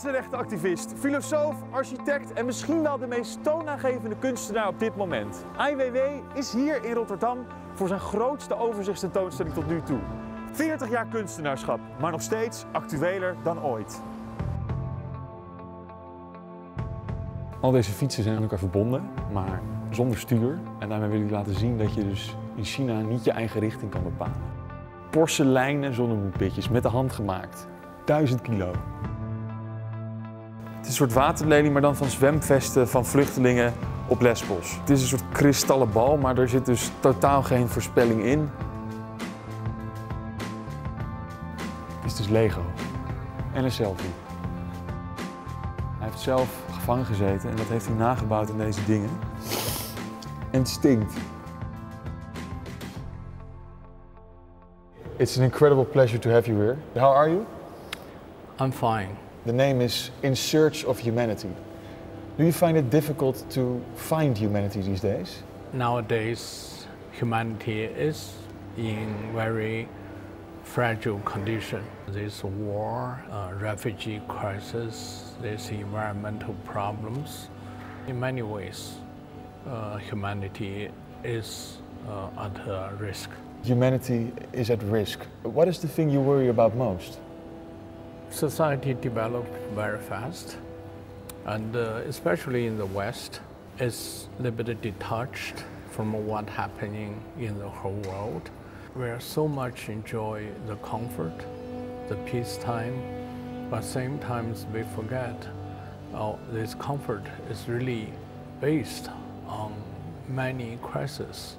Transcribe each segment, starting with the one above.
mensenrechtenactivist, filosoof, architect en misschien wel de meest toonaangevende kunstenaar op dit moment. Ai Weiwei is hier in Rotterdam voor zijn grootste overzichtstentoonstelling tot nu toe. 40 jaar kunstenaarschap, maar nog steeds actueler dan ooit. Al deze fietsen zijn aan elkaar verbonden, maar zonder stuur. En daarmee wil ik laten zien dat je dus in China niet je eigen richting kan bepalen. Porseleinen zonnemoedpitjes met de hand gemaakt. 1000 kilo. Het is een soort waterlelie, maar dan van zwemvesten van vluchtelingen op Lesbos. Het is een soort kristallen bal, maar er zit dus totaal geen voorspelling in. Het is dus Lego. En een selfie. Hij heeft zelf gevangen gezeten en dat heeft hij nagebouwd in deze dingen. En het stinkt. It's an incredible pleasure to have you here. How are you? I'm fine. The name is In Search of Humanity. Do you find it difficult to find humanity these days? Nowadays, humanity is in very fragile condition. There's war, refugee crisis, there's environmental problems. In many ways, humanity is at risk. Humanity is at risk. What is the thing you worry about most? Society developed very fast, and especially in the West, it's a little bit detached from what's happening in the whole world. We so much enjoy the comfort, the peacetime, but same times we forget this comfort is really based on many crises.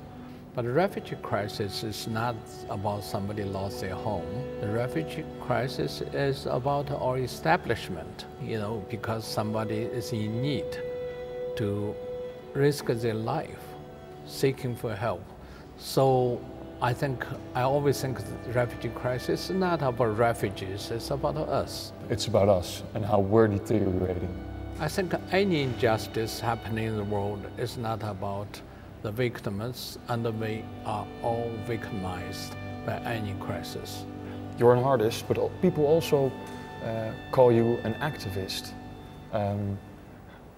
But the refugee crisis is not about somebody lost their home. The refugee crisis is about our establishment, because somebody is in need to risk their life, seeking for help. So I always think the refugee crisis is not about refugees, it's about us. It's about us and how we're deteriorating. I think any injustice happening in the world is not about the victims, and we are all victimized by any crisis. You're an artist, but people also call you an activist.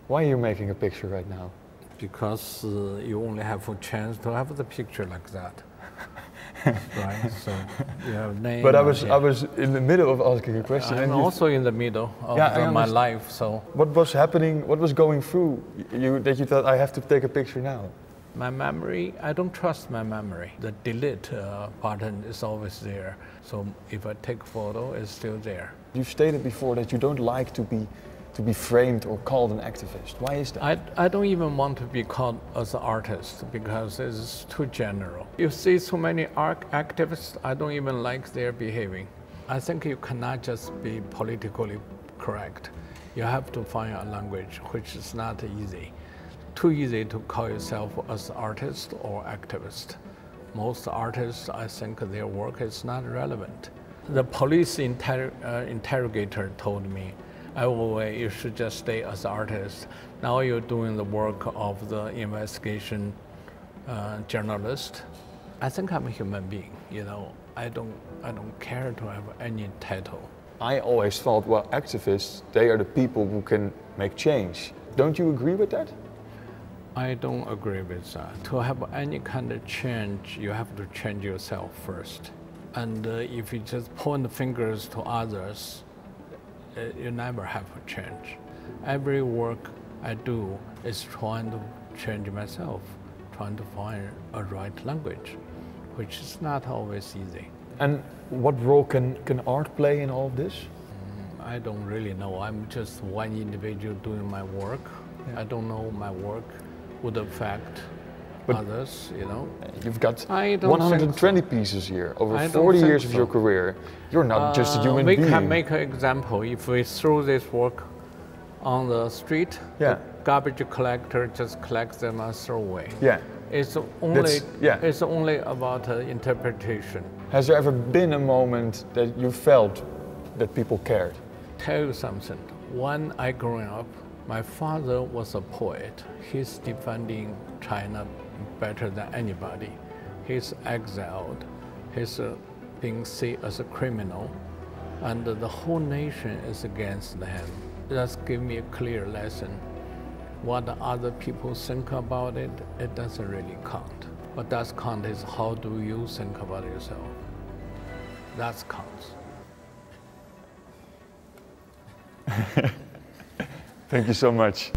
Why are you making a picture right now? Because you only have a chance to have the picture like that. Right, so you have name. But I was in the middle of asking a question. I'm also in the middle of my life. So what was happening? What was going through you that you thought I have to take a picture now? My memory, I don't trust my memory. The delete button is always there. So if I take a photo, it's still there. You've stated before that you don't like to be framed or called an activist. Why is that? I don't even want to be called as an artist because it's too general. You see so many activists, I don't even like their behaving. I think you cannot just be politically correct. You have to find a language which is not easy. Too easy to call yourself as artist or activist. Most artists, I think their work is not relevant. The police interrogator told me, Ai Weiwei, you should just stay as an artist. Now you're doing the work of the investigation journalist. I think I'm a human being, I don't care to have any title. I always thought, well, activists, they are the people who can make change. Don't you agree with that? I don't agree with that. To have any kind of change, you have to change yourself first. And if you just point fingers to others, you never have a change. Every work I do is trying to change myself, trying to find a right language, which is not always easy. And what role can art play in all of this? I don't really know. I'm just one individual doing my work. Yeah. I don't know my work would affect others, You've got 120 pieces here, over 40 years of your career. You're not just a human being. We can make an example. If we throw this work on the street, the garbage collector just collects them and throw away. Yeah. It's only about interpretation. Has there ever been a moment that you felt that people cared? Tell you something. When I grew up, my father was a poet. He's defending China better than anybody. He's exiled. He's being seen as a criminal. And the whole nation is against him. just give me a clear lesson. What the other people think about it, it doesn't really count. What does count is how do you think about yourself. That counts. Thank you so much.